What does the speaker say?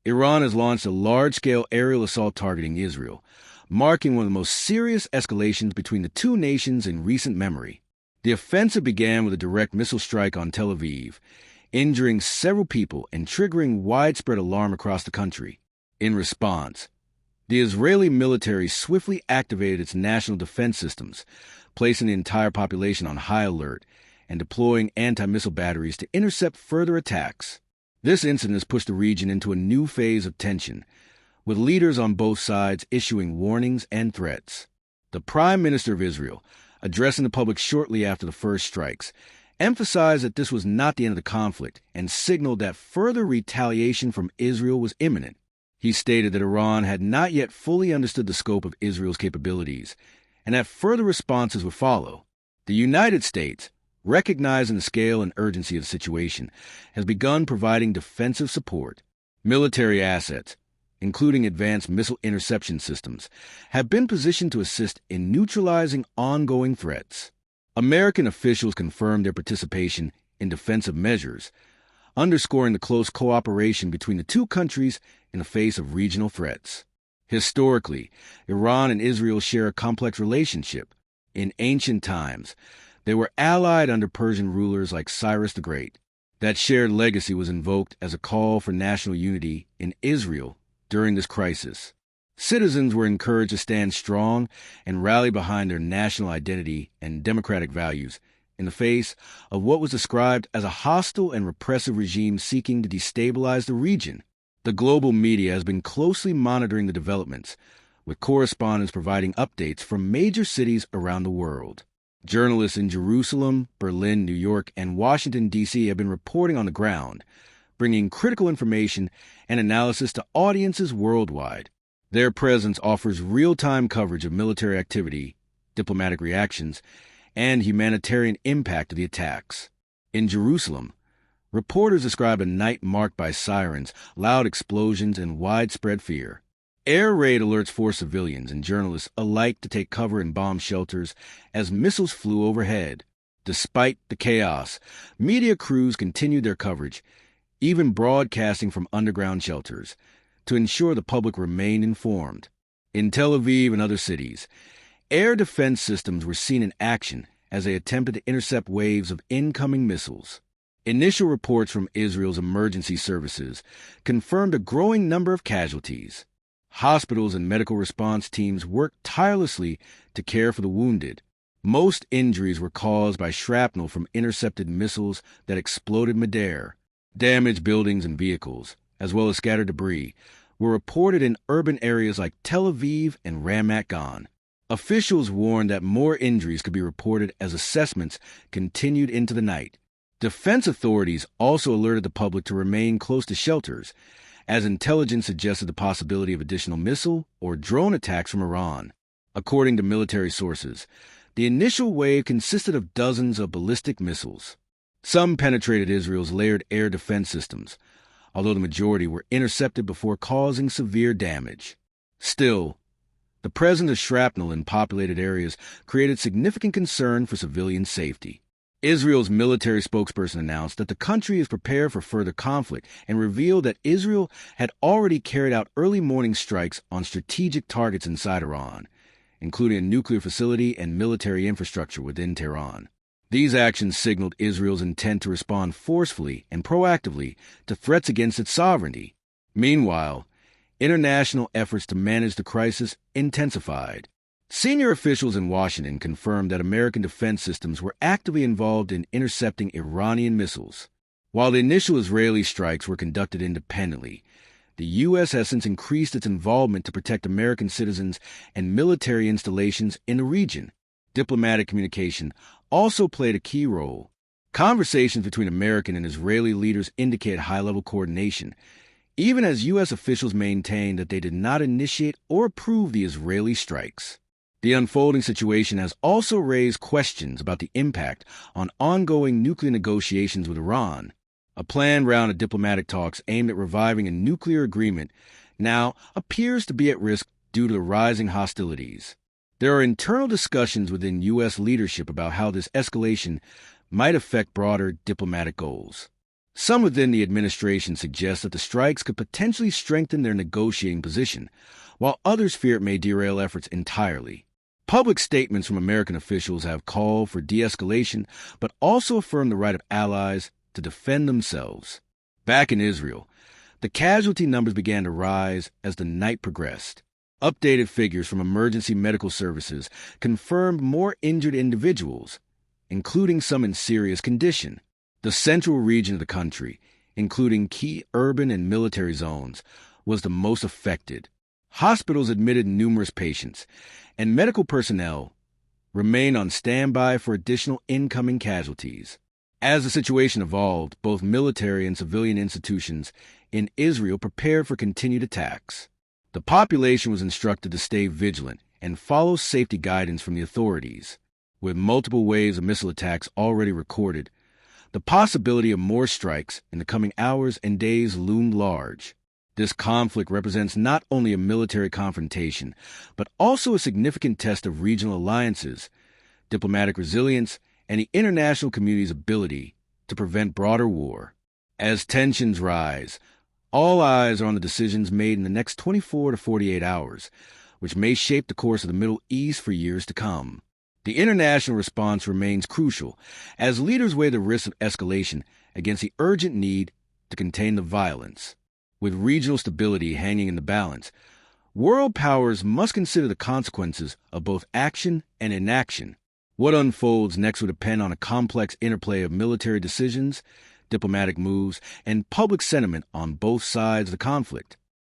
Iran has launched a large-scale aerial assault targeting Israel, marking one of the most serious escalations between the two nations in recent memory. The offensive began with a direct missile strike on Tel Aviv, injuring several people and triggering widespread alarm across the country. In response, the Israeli military swiftly activated its national defense systems, placing the entire population on high alert and deploying anti-missile batteries to intercept further attacks. This incident has pushed the region into a new phase of tension, with leaders on both sides issuing warnings and threats. The Prime Minister of Israel, addressing the public shortly after the first strikes, emphasized that this was not the end of the conflict and signaled that further retaliation from Israel was imminent. He stated that Iran had not yet fully understood the scope of Israel's capabilities and that further responses would follow. The United States, recognizing the scale and urgency of the situation, has begun providing defensive support. Military assets, including advanced missile interception systems, have been positioned to assist in neutralizing ongoing threats. American officials confirmed their participation in defensive measures, underscoring the close cooperation between the two countries in the face of regional threats. Historically, Iran and Israel share a complex relationship. In ancient times, they were allied under Persian rulers like Cyrus the Great. That shared legacy was invoked as a call for national unity in Israel during this crisis. Citizens were encouraged to stand strong and rally behind their national identity and democratic values in the face of what was described as a hostile and repressive regime seeking to destabilize the region. The global media has been closely monitoring the developments, with correspondents providing updates from major cities around the world. Journalists in Jerusalem, Berlin, New York, and Washington, D.C. have been reporting on the ground, bringing critical information and analysis to audiences worldwide. Their presence offers real-time coverage of military activity, diplomatic reactions, and humanitarian impact of the attacks. In Jerusalem, reporters describe a night marked by sirens, loud explosions, and widespread fear. Air raid alerts forced civilians and journalists alike to take cover in bomb shelters as missiles flew overhead. Despite the chaos, media crews continued their coverage, even broadcasting from underground shelters, to ensure the public remained informed. In Tel Aviv and other cities, air defense systems were seen in action as they attempted to intercept waves of incoming missiles. Initial reports from Israel's emergency services confirmed a growing number of casualties. Hospitals and medical response teams worked tirelessly to care for the wounded. Most injuries were caused by shrapnel from intercepted missiles that exploded midair. Damaged buildings and vehicles, as well as scattered debris, were reported in urban areas like Tel Aviv and Ramat Gan. Officials warned that more injuries could be reported as assessments continued into the night. Defense authorities also alerted the public to remain close to shelters, as intelligence suggested the possibility of additional missile or drone attacks from Iran. According to military sources, the initial wave consisted of dozens of ballistic missiles. Some penetrated Israel's layered air defense systems, although the majority were intercepted before causing severe damage. Still, the presence of shrapnel in populated areas created significant concern for civilian safety. Israel's military spokesperson announced that the country is prepared for further conflict and revealed that Israel had already carried out early morning strikes on strategic targets inside Iran, including a nuclear facility and military infrastructure within Tehran. These actions signaled Israel's intent to respond forcefully and proactively to threats against its sovereignty. Meanwhile, international efforts to manage the crisis intensified. Senior officials in Washington confirmed that American defense systems were actively involved in intercepting Iranian missiles. While the initial Israeli strikes were conducted independently, the U.S. has since increased its involvement to protect American citizens and military installations in the region. Diplomatic communication also played a key role. Conversations between American and Israeli leaders indicate high-level coordination, even as U.S. officials maintained that they did not initiate or approve the Israeli strikes. The unfolding situation has also raised questions about the impact on ongoing nuclear negotiations with Iran. A planned round of diplomatic talks aimed at reviving a nuclear agreement now appears to be at risk due to the rising hostilities. There are internal discussions within U.S. leadership about how this escalation might affect broader diplomatic goals. Some within the administration suggest that the strikes could potentially strengthen their negotiating position, while others fear it may derail efforts entirely. Public statements from American officials have called for de-escalation, but also affirmed the right of allies to defend themselves. Back in Israel, the casualty numbers began to rise as the night progressed. Updated figures from emergency medical services confirmed more injured individuals, including some in serious condition. The central region of the country, including key urban and military zones, was the most affected. Hospitals admitted numerous patients, and medical personnel remained on standby for additional incoming casualties. As the situation evolved, both military and civilian institutions in Israel prepared for continued attacks. The population was instructed to stay vigilant and follow safety guidance from the authorities. With multiple waves of missile attacks already recorded, the possibility of more strikes in the coming hours and days loomed large. This conflict represents not only a military confrontation, but also a significant test of regional alliances, diplomatic resilience, and the international community's ability to prevent broader war. As tensions rise, all eyes are on the decisions made in the next 24 to 48 hours, which may shape the course of the Middle East for years to come. The international response remains crucial as leaders weigh the risk of escalation against the urgent need to contain the violence. With regional stability hanging in the balance, world powers must consider the consequences of both action and inaction. What unfolds next will depend on a complex interplay of military decisions, diplomatic moves, and public sentiment on both sides of the conflict.